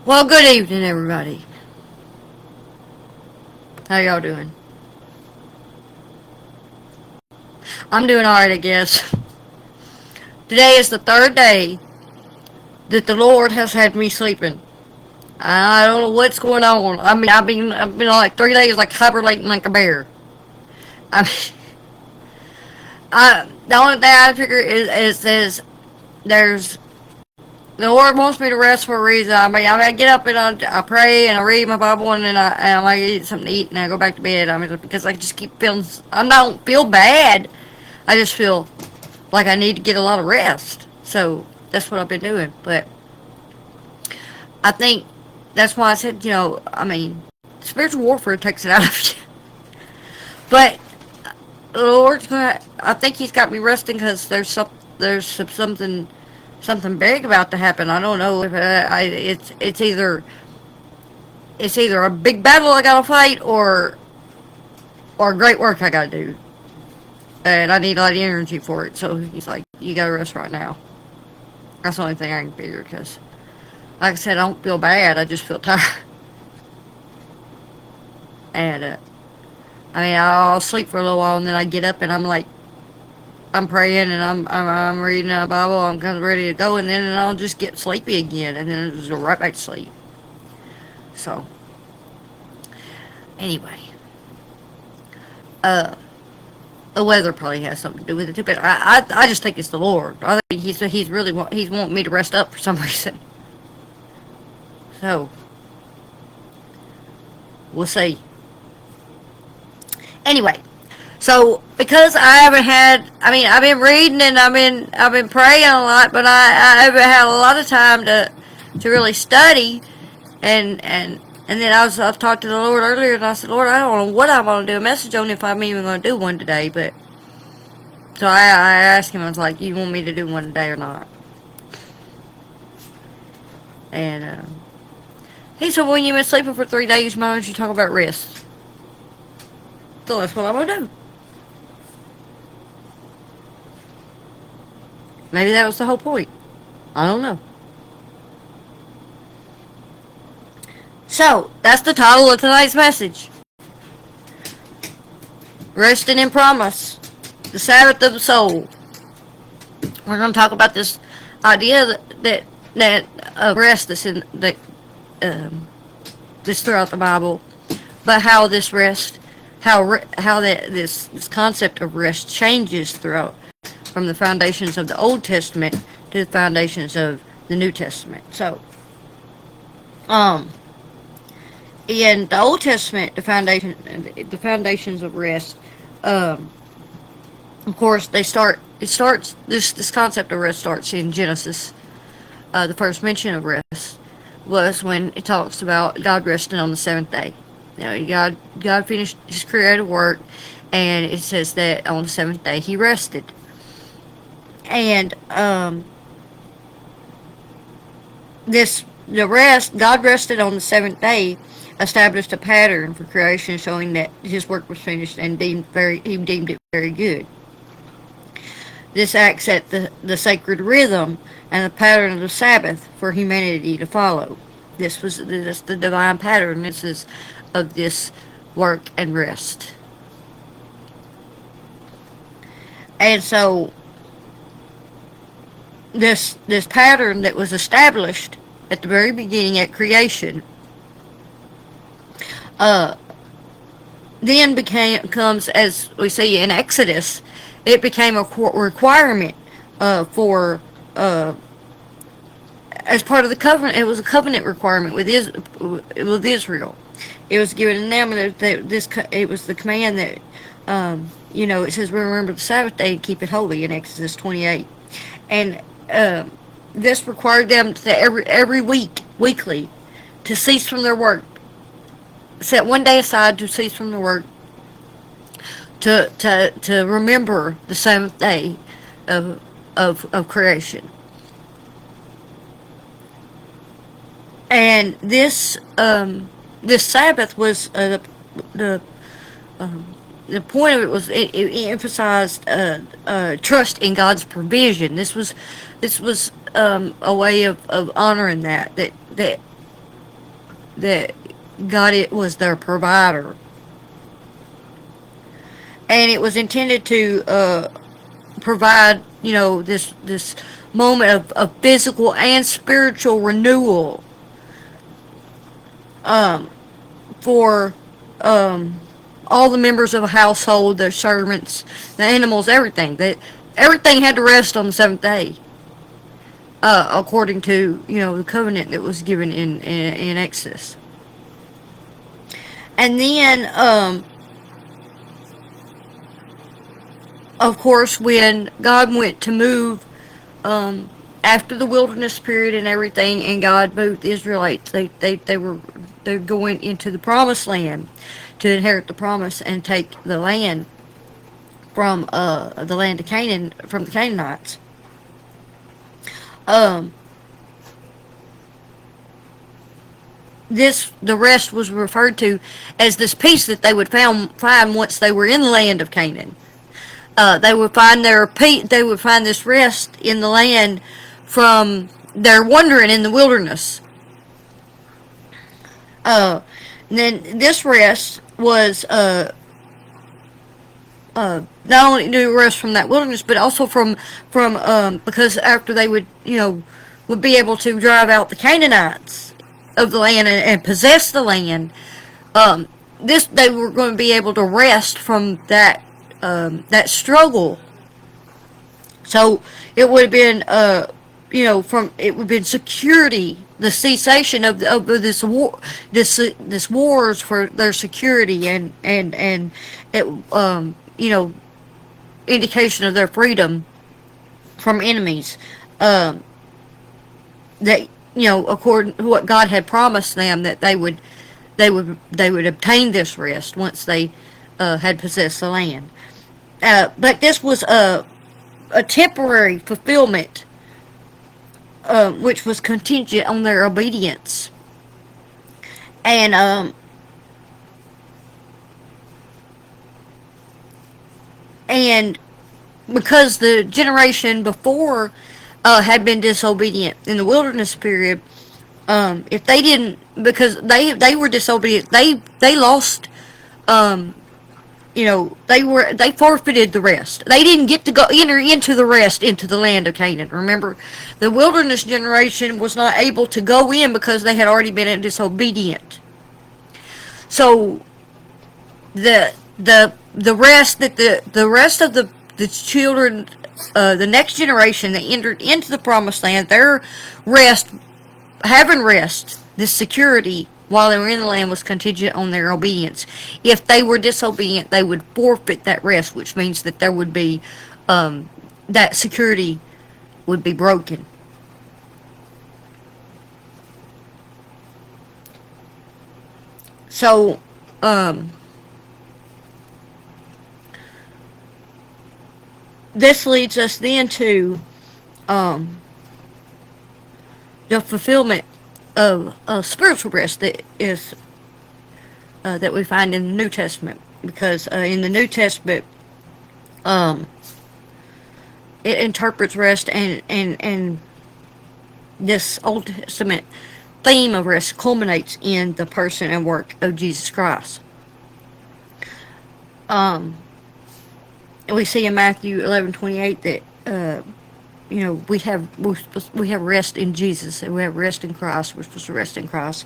Well, good evening, everybody. How y'all doing? I'm doing alright, I guess. Today is the third day that the Lord has had me sleeping. I don't know what's going on. I mean, I've been like 3 days like hibernating like a bear. I mean, the only thing I figure is there's the Lord wants me to rest for a reason. I get up and I pray and I read my Bible and then I might eat something to eat and I go back to bed. I mean, because I just keep feeling. I don't feel bad. I just feel like I need to get a lot of rest. So that's what I've been doing. But I think that's why I said, I mean, spiritual warfare takes it out of you. But the Lord's gonna. I think He's got me resting because there's something big about to happen. I don't know if it's either a big battle I gotta fight or great work I gotta do, and I need a lot of energy for it. So He's like, you gotta rest right now. That's the only thing I can figure because, like I said, I don't feel bad. I just feel tired. And I mean, I'll sleep for a little while and then I get up and I'm like, I'm praying and I'm reading the Bible. I'm kind of ready to go, and then I'll just get sleepy again, and then I'll just go right back to sleep. So anyway, uh, the weather probably has something to do with it too. But I just think it's the Lord. I think he's wanting me to rest up for some reason. So we'll see. Anyway, so because I haven't had, I mean, I've been reading and I've been praying a lot, but I haven't had a lot of time to really study, and then I've talked to the Lord earlier, and I said, Lord, I don't know what I'm gonna do a message on, if I'm even gonna do one today. But so I asked him, I was like, you want me to do one today or not? And he said, well, you've been sleeping for 3 days, why don't you talk about rest? So that's what I'm gonna do. Maybe that was the whole point. I don't know. So, that's the title of tonight's message. Resting in Promise. The Sabbath of the Soul. We're going to talk about this idea that rest that's in this throughout the Bible, but how this rest, how this concept of rest changes throughout, from the foundations of the Old Testament to the foundations of the New Testament. So, in the Old Testament, the foundations of rest, of course, this concept of rest starts in Genesis. The first mention of rest was when it talks about God resting on the seventh day. God finished His creative work, and it says that on the seventh day He rested. And God rested on the seventh day, established a pattern for creation, showing that His work was finished and He deemed it very good. This acts at the sacred rhythm and the pattern of the Sabbath for humanity to follow. This was the divine pattern. This is of this work and rest. And so this pattern that was established at the very beginning at creation, then comes, as we see in Exodus, it became a requirement for as part of the covenant. It was a covenant requirement with Israel. It was given to them, and it was the command that it says, remember the Sabbath day and keep it holy in Exodus 28, and this required them to every weekly, to cease from their work, set one day aside to cease from their work, to remember the seventh day of creation. And this Sabbath was the point of it was it emphasized trust in God's provision. This was a way of honoring that that God it was their provider, and it was intended to provide, this moment of physical and spiritual renewal, for all the members of a household, their servants, the animals, everything. That everything had to rest on the seventh day, according to the covenant that was given in Exodus. And then, of course, when God went to move, after the wilderness period and everything, and God moved the Israelites, they're going into the promised land to inherit the promise and take the land from the land of Canaan, from the Canaanites. Um, the rest was referred to as this peace that they would find once they were in the land of Canaan. They would find their peace. They would find this rest in the land from their wandering in the wilderness. Uh, then this rest was not only do rest from that wilderness, but also from because after they would be able to drive out the Canaanites of the land and possess the land. This they were going to be able to rest from that struggle. So it would have been from it would have been security, the cessation of this war, this wars for their security, and it indication of their freedom from enemies. That according to what God had promised them, that they would obtain this rest once they had possessed the land. But this was a temporary fulfillment, which was contingent on their obedience. And because the generation before had been disobedient in the wilderness period, if they didn't, because they were disobedient, they lost. They forfeited the rest. They didn't get to go enter into the rest into the land of Canaan. Remember, the wilderness generation was not able to go in because they had already been disobedient. So the rest that the rest of the children, the next generation that entered into the promised land, their having rest, this security while they were in the land, was contingent on their obedience. If they were disobedient, they would forfeit that rest, which means that there would be that security would be broken. So this leads us then to the fulfillment of spiritual rest that we find in the New Testament, because in the New Testament it interprets rest, and this Old Testament theme of rest culminates in the person and work of Jesus Christ. We see in Matthew 11:28 that we have rest in Jesus, and we have rest in Christ. We're supposed to rest in Christ,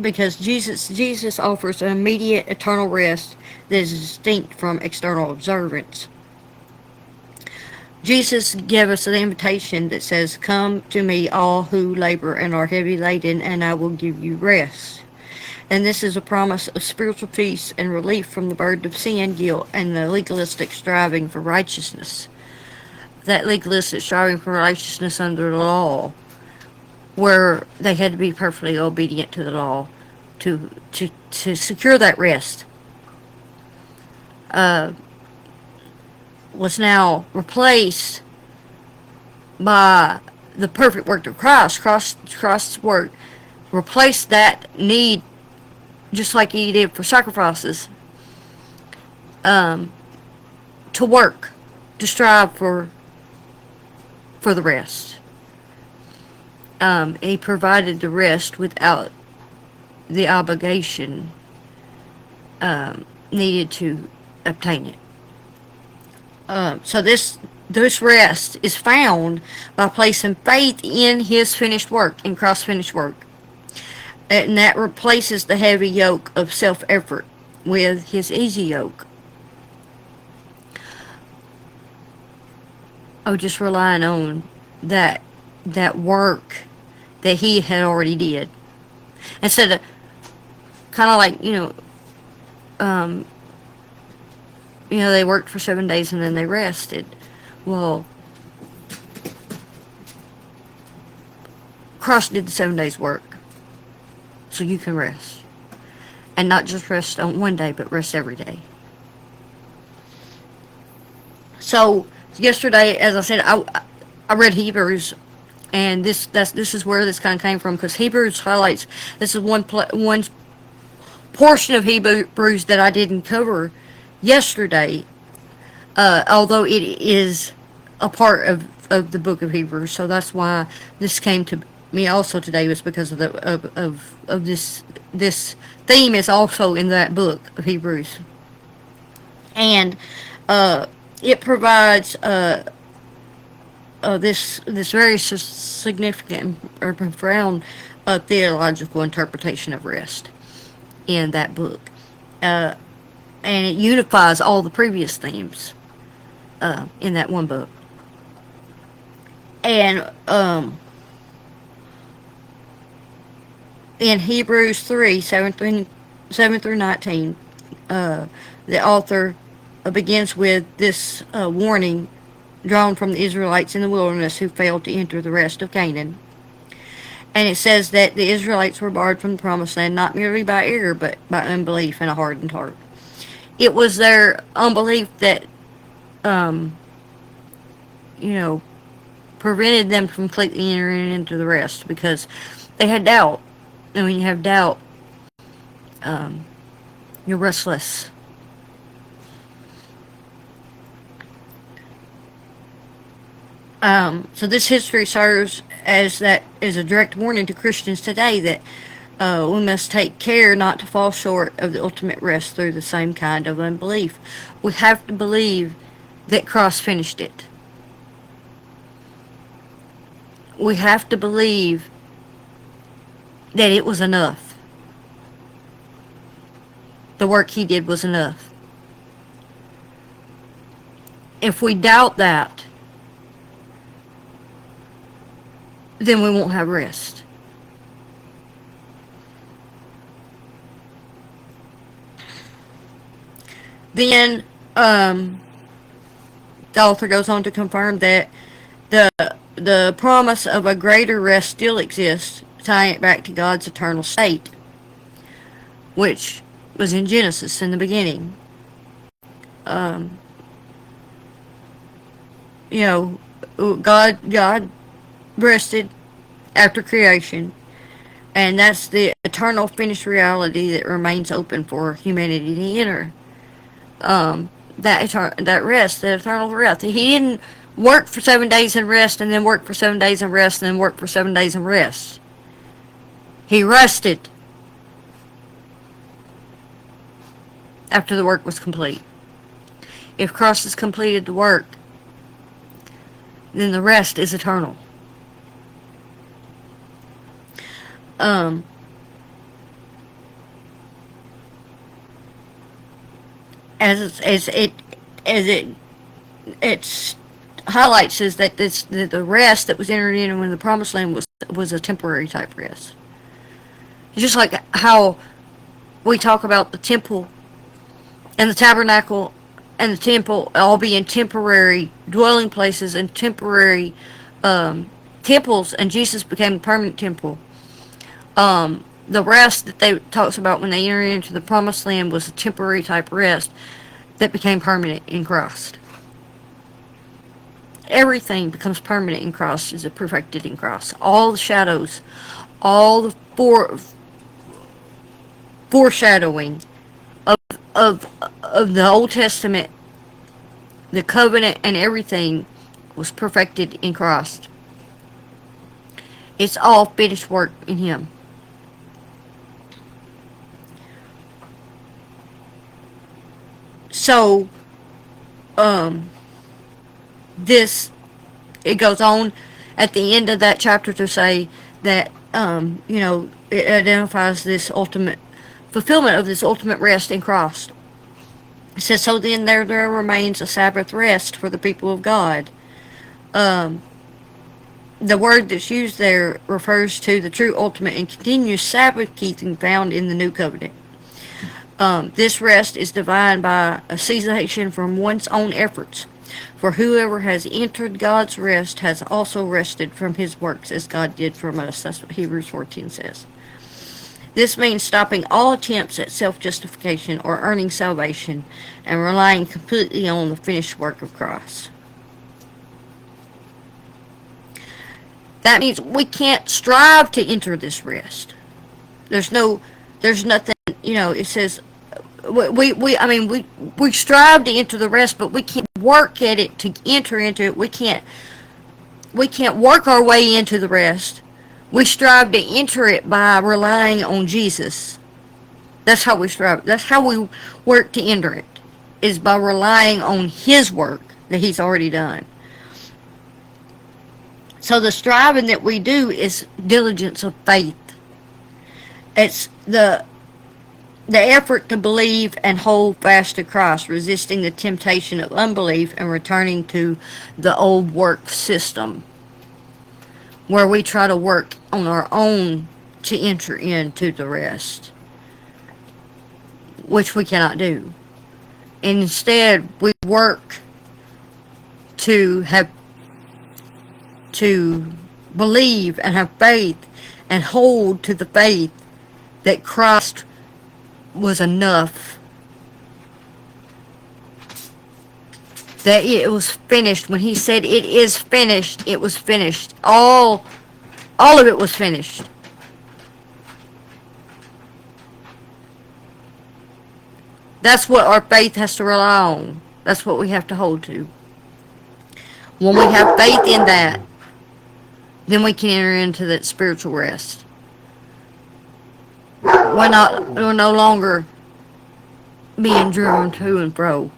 because Jesus offers an immediate eternal rest that is distinct from external observance. Jesus gave us an invitation that says, "Come to me, all who labor and are heavy laden, and I will give you rest." And this is a promise of spiritual peace and relief from the burden of sin, guilt, and the legalistic striving for righteousness. That legalistic striving for righteousness under the law, where they had to be perfectly obedient to the law to secure that rest, was now replaced by the perfect work of Christ. Christ's work replaced that need, just like he did for sacrifices, to work, to strive for the rest. He provided the rest without the obligation needed to obtain it. So this rest is found by placing faith in his finished work, in Christ's finished work. And that replaces the heavy yoke of self-effort with his easy yoke of just relying on that that work that he had already did. Instead of kind of like, um, they worked for 7 days and then they rested. Well, Christ did the 7 days work, so you can rest. And not just rest on one day, but rest every day. So yesterday, as I said, I read Hebrews, and this is where this kind of came from, because Hebrews highlights, this is one portion of Hebrews that I didn't cover yesterday, although it is a part of the book of Hebrews. So that's why this came to me also today, was because of this theme is also in that book of Hebrews. And it provides this very significant or profound theological interpretation of rest in that book, and it unifies all the previous themes in that one book. And in Hebrews 3, 7 through 19, the author begins with this warning drawn from the Israelites in the wilderness who failed to enter the rest of Canaan. And it says that the Israelites were barred from the promised land not merely by error, but by unbelief and a hardened heart. It was their unbelief that, prevented them from completely entering into the rest, because they had doubt. And when you have doubt, you're restless. So this history serves as a direct warning to Christians today that we must take care not to fall short of the ultimate rest through the same kind of unbelief. We have to believe that Christ finished it. We have to believe that it was enough. The work he did was enough. If we doubt that, then we won't have rest. Then the author goes on to confirm that the promise of a greater rest still exists, tying it back to God's eternal state, which was in Genesis in the beginning. God rested after creation, and that's the eternal finished reality that remains open for humanity to enter. That rest, that eternal rest. He didn't work for 7 days and rest, and then work for 7 days and rest, and then work for 7 days and rest. He rested after the work was complete. If Christ has completed the work, then the rest is eternal. It highlights is that the rest that was entered in when the promised land was a temporary type rest. Just like how we talk about the temple and the tabernacle and the temple all being temporary dwelling places and temporary temples, and Jesus became a permanent temple. The rest that they talks about when they entered into the promised land was a temporary type rest that became permanent in Christ. Everything becomes permanent in Christ, is perfected in Christ. All the shadows, all the foreshadowing of the Old Testament, the covenant and everything was perfected in Christ. It's all finished work in Him. So, um, this, it goes on at the end of that chapter to say that, it identifies this ultimate fulfillment of this ultimate rest in Christ. It says, so then there remains a Sabbath rest for the people of God. Um, the word that's used there refers to the true, ultimate, and continuous Sabbath keeping found in the New Covenant. This rest is defined by a cessation from one's own efforts. For whoever has entered God's rest has also rested from his works as God did from us. That's what Hebrews 14 says. This means stopping all attempts at self-justification or earning salvation and relying completely on the finished work of Christ. That means we can't strive to enter this rest. There's nothing, it says, we strive to enter the rest, but we can't work at it to enter into it. We can't work our way into the rest. We strive to enter it by relying on Jesus. That's how we strive. That's how we work to enter it, is by relying on His work that He's already done. So the striving that we do is diligence of faith. It's the effort to believe and hold fast to Christ, resisting the temptation of unbelief and returning to the old work system, where we try to work on our own to enter into the rest, which we cannot do. And instead, we work to believe and have faith and hold to the faith that Christ was enough, that it was finished. When He said it is finished, it was finished. All of it was finished. That's what our faith has to rely on. That's what we have to hold to. When we have faith in that, then we can enter into that spiritual rest. We're no longer being driven to and fro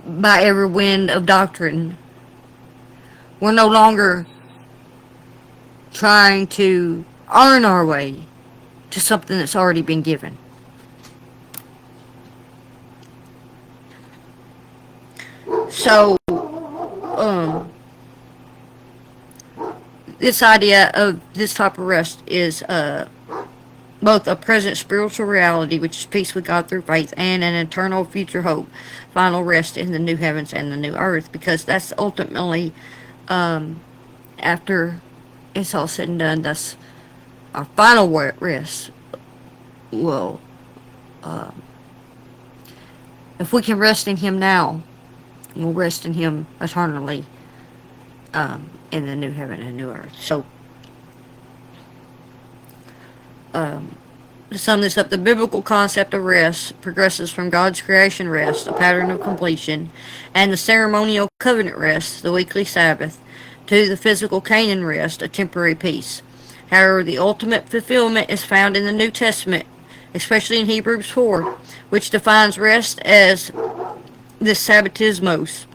by every wind of doctrine. We're no longer trying to earn our way to something that's already been given. So, this idea of this type of rest is both a present spiritual reality, which is peace with God through faith, and an eternal future hope, final rest in the new heavens and the new earth, because that's ultimately, after it's all said and done, that's our final rest. Well, if we can rest in Him now, we'll rest in Him eternally, in the new heaven and new earth. So, to sum this up, the biblical concept of rest progresses from God's creation rest, a pattern of completion, and the ceremonial covenant rest, the weekly Sabbath, to the physical Canaan rest, a temporary peace. However, the ultimate fulfillment is found in the New Testament, especially in Hebrews 4, which defines rest as this sabbatismos.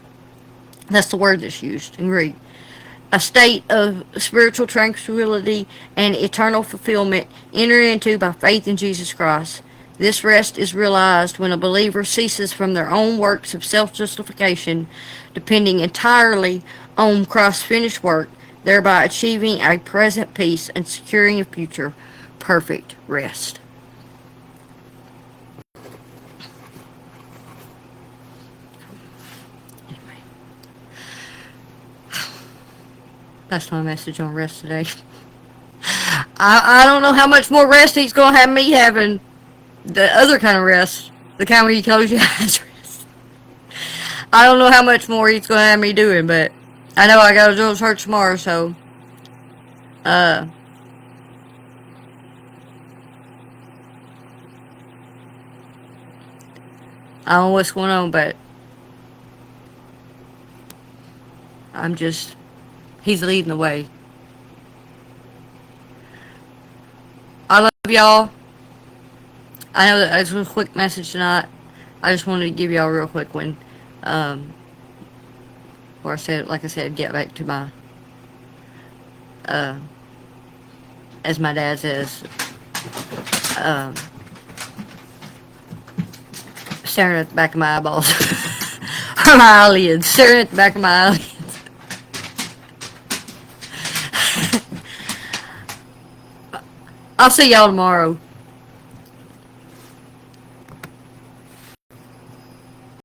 That's the word that's used in Greek. A state of spiritual tranquility and eternal fulfillment entered into by faith in Jesus Christ. This rest is realized when a believer ceases from their own works of self-justification, depending entirely on Christ's finished work, thereby achieving a present peace and securing a future perfect rest. That's my message on rest today. I don't know how much more rest He's going to have me having. The other kind of rest. The kind where He close your eyes rest. I don't know how much more He's going to have me doing, but I know I got to go to church tomorrow, so I don't know what's going on, but He's leading the way. I love y'all. I know that this was a quick message tonight. I just wanted to give y'all a real quick one. Um, where I said, like I said, get back to my, uh, as my dad says, um, staring at the back of my eyeballs. Or my eyelids. Staring at the back of my eyelids. I'll see y'all tomorrow.